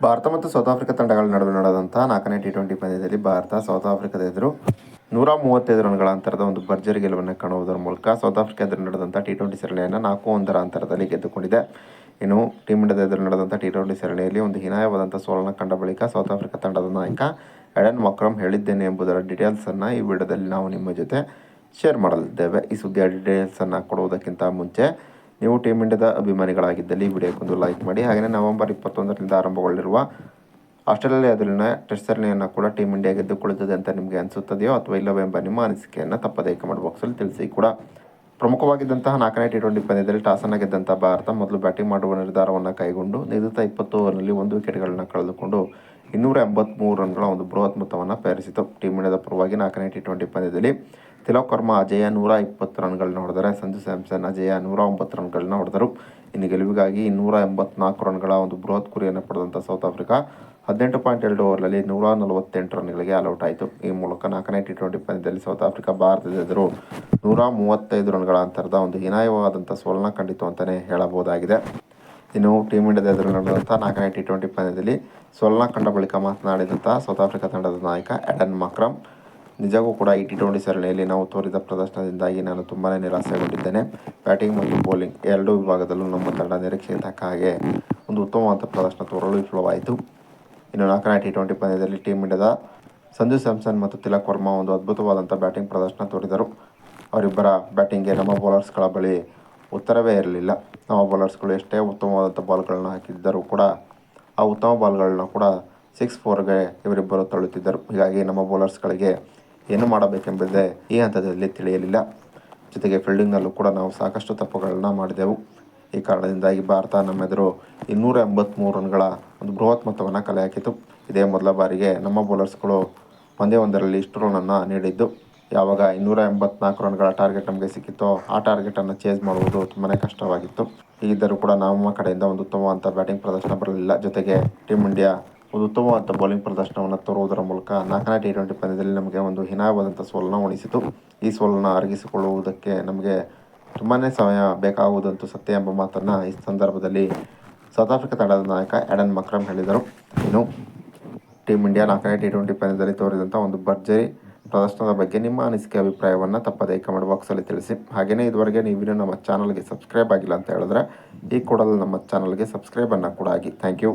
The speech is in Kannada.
ಭಾರತ ಮತ್ತು ಸೌತ್ ಆಫ್ರಿಕಾ ತಂಡಗಳ ನಡುವೆ ನಡೆದಂಥ 4ನೇ ಟಿ20 ಪಂದ್ಯದಲ್ಲಿ ಭಾರತ ಸೌತ್ ಆಫ್ರಿಕಾದ ಎದುರು 135 ರನ್ಗಳ ಅಂತರದ ಒಂದು ಭರ್ಜರಿ ಗೆಲುವನ್ನು ಕಾಣುವುದರ ಮೂಲಕ ಸೌತ್ ಆಫ್ರಿಕಾ ಎದುರು ನಡೆದಂಥ ಟಿ20 ಸರಣಿಯನ್ನು 4-1 ಅಂತರದಲ್ಲಿ ಗೆದ್ದುಕೊಂಡಿದೆ. ಇನ್ನು ಟೀಮ್ ಇಂಡಿಯಾದ ಎದುರು ನಡೆದಂಥ ಟಿ20 ಸರಣಿಯಲ್ಲಿ ಒಂದು ಹೀನಾಯವಾದಂಥ ಸೋಲನ್ನು ಕಂಡ ಬಳಿಕ ಸೌತ್ ಆಫ್ರಿಕಾ ತಂಡದ ನಾಯಕ ಎಡನ್ ಮಕ್ರಮ್ ಹೇಳಿದ್ದೇನೆ ಎಂಬುದರ ಡೀಟೇಲ್ಸನ್ನು ಈ ವಿಡಿಯೋದಲ್ಲಿ ನಾವು ನಿಮ್ಮ ಜೊತೆ ಶೇರ್ ಮಾಡಲಿದ್ದೇವೆ. ಈ ಸುದ್ದಿಯ ಡೀಟೇಲ್ಸನ್ನು ಕೊಡುವುದಕ್ಕಿಂತ ಮುಂಚೆ ನೀವು ಟೀಮ್ ಇಂಡಿಯಾದ ಅಭಿಮಾನಿಗಳಾಗಿದ್ದಲ್ಲಿ ಈ ವಿಡಿಯೋಕ್ಕೊಂದು ಲೈಕ್ ಮಾಡಿ. ಹಾಗೆಯೇ ನವೆಂಬರ್ 21ರಿಂದ ಆರಂಭಗೊಳ್ಳಿರುವ ಆಸ್ಟ್ರೇಲಿಯಾ ಎದುರಿನ ಟೆಸ್ಟ್ ಸರಣಿಯನ್ನು ಕೂಡ ಟೀಮ್ ಇಂಡಿಯಾ ಗೆದ್ದುಕೊಳ್ಳುತ್ತದೆ ಅಂತ ನಿಮಗೆ ಅನಿಸುತ್ತದೆಯೋ ಅಥವಾ ಇಲ್ಲವೋ ಎಂಬ ನಿಮ್ಮ ಅನಿಸಿಕೆಯನ್ನು ತಪ್ಪದೇ ಕಮೆಂಟ್ ಬಾಕ್ಸಲ್ಲಿ ತಿಳಿಸಿ. ಕೂಡ ಪ್ರಮುಖವಾಗಿದ್ದಂತಹ 4ನೇ ಟಿ20 ಪಂದ್ಯದಲ್ಲಿ ಟಾಸನ್ನು ಗೆದ್ದಂಥ ಭಾರತ ಮೊದಲು ಬ್ಯಾಟಿಂಗ್ ಮಾಡುವ ನಿರ್ಧಾರವನ್ನು ಕೈಗೊಂಡು ನಿಗದಿತ 20 ಓವರ್ನಲ್ಲಿ 1 ವಿಕೆಟ್ಗಳನ್ನು ಕಳೆದುಕೊಂಡು 283 ರನ್ಗಳ ಒಂದು ಬೃಹತ್ ಮೊತ್ತವನ್ನು ಪೇರಿಸಿತು. ಟೀಮ್ ಇಂಡಿಯಾದ ಪರವಾಗಿ 4ನೇ ಟಿ20 ಪಂದ್ಯದಲ್ಲಿ ತಿಲಕ್ ವರ್ಮಾ ಅಜೇಯ 120 ರನ್ಗಳನ್ನ ಹೊಡೆದರೆ ಸಂಜು ಸ್ಯಾಮ್ಸನ್ ಅಜೇಯ 109 ರನ್ಗಳನ್ನ ಹೊಡೆದರು. ಇನ್ನು ಗೆಲುವಿಗಾಗಿ 284 ರನ್ಗಳ ಒಂದು ಬೃಹತ್ ಗುರಿಯನ್ನು ಪಡೆದಂಥ ಸೌತ್ ಆಫ್ರಿಕಾ 18.2 ಓವರ್ನಲ್ಲಿ 148 ರನ್ಗಳಿಗೆ ಆಲ್ಔಟ್ ಆಯಿತು. ಈ ಮೂಲಕ 4ನೇ ಟಿ20 ಪಂದ್ಯದಲ್ಲಿ ಸೌತ್ ಆಫ್ರಿಕಾ ಭಾರತದ ಎದುರು 135 ರನ್ಗಳ ಅಂತರದ ಒಂದು ಹೀನಾಯವಾದಂಥ ಸೋಲನ್ನು ಕಂಡಿತು ಅಂತಲೇ ಹೇಳಬಹುದಾಗಿದೆ. ಇನ್ನು ಟೀಮ್ ಇಂಡಿಯಾದ ಎದುರು ನಡೆದಂಥ 4ನೇ ಟಿ20 ಪಂದ್ಯದಲ್ಲಿ ಸೋಲನ್ನು ಕಂಡ ಬಳಿಕ ಮಾತನಾಡಿದಂಥ ಸೌತ್ ಆಫ್ರಿಕಾ ತಂಡದ ನಾಯಕ ಎಡನ್ ಮಕ್ರಮ್, ನಿಜಕ್ಕೂ ಕೂಡ ಈ ಟಿ20 ಸರಣಿಯಲ್ಲಿ ನಾವು ತೋರಿದ ಪ್ರದರ್ಶನದಿಂದಾಗಿ ನಾನು ತುಂಬಾ ನಿರಾಸೆಗೊಂಡಿದ್ದೇನೆ. ಬ್ಯಾಟಿಂಗ್ ಮತ್ತು ಬೌಲಿಂಗ್ ಎರಡೂ ವಿಭಾಗದಲ್ಲೂ ನಮ್ಮ ತಂಡ ನಿರೀಕ್ಷೆಗೆ ತಕ್ಕ ಹಾಗೆ ಒಂದು ಉತ್ತಮವಾದ ಪ್ರದರ್ಶನ ತೋರಲು ವಿಫಲವಾಯಿತು. ಇನ್ನು 4ನೇ ಟಿ20 ಪಂದ್ಯದಲ್ಲಿ ಟೀಮ್ ಇಂಡಿಯಾದ ಸಂಜು ಸ್ಯಾಮ್ಸನ್ ಮತ್ತು ತಿಲಕ್ ವರ್ಮಾ ಒಂದು ಅದ್ಭುತವಾದಂಥ ಬ್ಯಾಟಿಂಗ್ ಪ್ರದರ್ಶನ ತೋರಿದರು. ಅವರಿಬ್ಬರ ಬ್ಯಾಟಿಂಗ್ಗೆ ನಮ್ಮ ಬೌಲರ್ಸ್ಗಳ ಬಳಿ ಉತ್ತರವೇ ಇರಲಿಲ್ಲ. ನಮ್ಮ ಬೌಲರ್ಸ್ಗಳು ಎಷ್ಟೇ ಉತ್ತಮವಾದಂಥ ಬಾಲ್ಗಳನ್ನ ಹಾಕಿದ್ದರೂ ಕೂಡ ಆ ಉತ್ತಮ ಬಾಲ್ಗಳನ್ನ ಕೂಡ 6-4ಗೆ ಇವರಿಬ್ಬರು ತಳ್ಳುತ್ತಿದ್ದರು. ಹೀಗಾಗಿ ನಮ್ಮ ಬೌಲರ್ಸ್ಗಳಿಗೆ ಏನು ಮಾಡಬೇಕೆಂಬುದೇ ಈ ಹಂತದಲ್ಲಿ ತಿಳಿಯಲಿಲ್ಲ. ಜೊತೆಗೆ ಫೀಲ್ಡಿಂಗ್ನಲ್ಲೂ ಕೂಡ ನಾವು ಸಾಕಷ್ಟು ತಪ್ಪುಗಳನ್ನ ಮಾಡಿದೆವು. ಈ ಕಾರಣದಿಂದಾಗಿ ಭಾರತ ನಮ್ಮೆದುರು 283 ರನ್ಗಳ ಒಂದು ಬೃಹತ್ ಮೊತ್ತವನ್ನು ಕಲೆ ಹಾಕಿತು. ಇದೇ ಮೊದಲ ಬಾರಿಗೆ ನಮ್ಮ ಬೌಲರ್ಸ್ಗಳು ಪಂದ್ಯವೊಂದರಲ್ಲಿ ಇಷ್ಟು ರನ್ನನ್ನು ನೀಡಿದ್ದು. ಯಾವಾಗ 284 ರನ್ಗಳ ಟಾರ್ಗೆಟ್ ನಮಗೆ ಸಿಕ್ಕಿತ್ತೋ ಆ ಟಾರ್ಗೆಟನ್ನು ಚೇಸ್ ಮಾಡುವುದು ತುಂಬಾ ಕಷ್ಟವಾಗಿತ್ತು. ಹೀಗಿದ್ದರೂ ಕೂಡ ನಮ್ಮ ಕಡೆಯಿಂದ ಒಂದು ಉತ್ತಮವಾದಂಥ ಬ್ಯಾಟಿಂಗ್ ಪ್ರದರ್ಶನ ಬರಲಿಲ್ಲ. ಜೊತೆಗೆ ಟೀಮ್ ಇಂಡಿಯಾ ಒಂದು ಉತ್ತಮವಾದ ಬೌಲಿಂಗ್ ಪ್ರದರ್ಶನವನ್ನು ತೋರುವುದರ ಮೂಲಕ 4ನೇ ಟಿ20 ಪಂದ್ಯದಲ್ಲಿ ನಮಗೆ ಒಂದು ಹೀನಾಯವಾದಂಥ ಸೋಲನ್ನು ಉಣಿಸಿತು. ಈ ಸೋಲನ್ನು ಅರಗಿಸಿಕೊಳ್ಳುವುದಕ್ಕೆ ನಮಗೆ ತುಂಬಾ ಸಮಯ ಬೇಕಾಗುವುದಂತೂ ಸತ್ಯ ಎಂಬ ಮಾತನ್ನು ಈ ಸಂದರ್ಭದಲ್ಲಿ ಸೌತ್ ಆಫ್ರಿಕಾ ತಂಡದ ನಾಯಕ ಎಡನ್ ಮಕ್ರಮ್ ಹೇಳಿದರು. ಇನ್ನು ಟೀಮ್ ಇಂಡಿಯಾ 4ನೇ ಟಿ20 ಪಂದ್ಯದಲ್ಲಿ ತೋರಿದಂಥ ಒಂದು ಭರ್ಜರಿ ಪ್ರದರ್ಶನದ ಬಗ್ಗೆ ನಿಮ್ಮ ಅನಿಸಿಕೆ ಅಭಿಪ್ರಾಯವನ್ನು ತಪ್ಪದೇ ಕಮೆಂಟ್ ಬಾಕ್ಸಲ್ಲಿ ತಿಳಿಸಿ. ಹಾಗೆಯೇ ಇದುವರೆಗೆ ನೀವು ನಮ್ಮ ಚಾನಲ್ಗೆ ಸಬ್ಸ್ಕ್ರೈಬ್ ಆಗಿಲ್ಲ ಅಂತ ಹೇಳಿದ್ರೆ ಈ ಕೂಡಲೇ ನಮ್ಮ ಚಾನಲ್ಗೆ ಸಬ್ಸ್ಕ್ರೈಬನ್ನು ಕೂಡ ಆಗಿ. Thank you.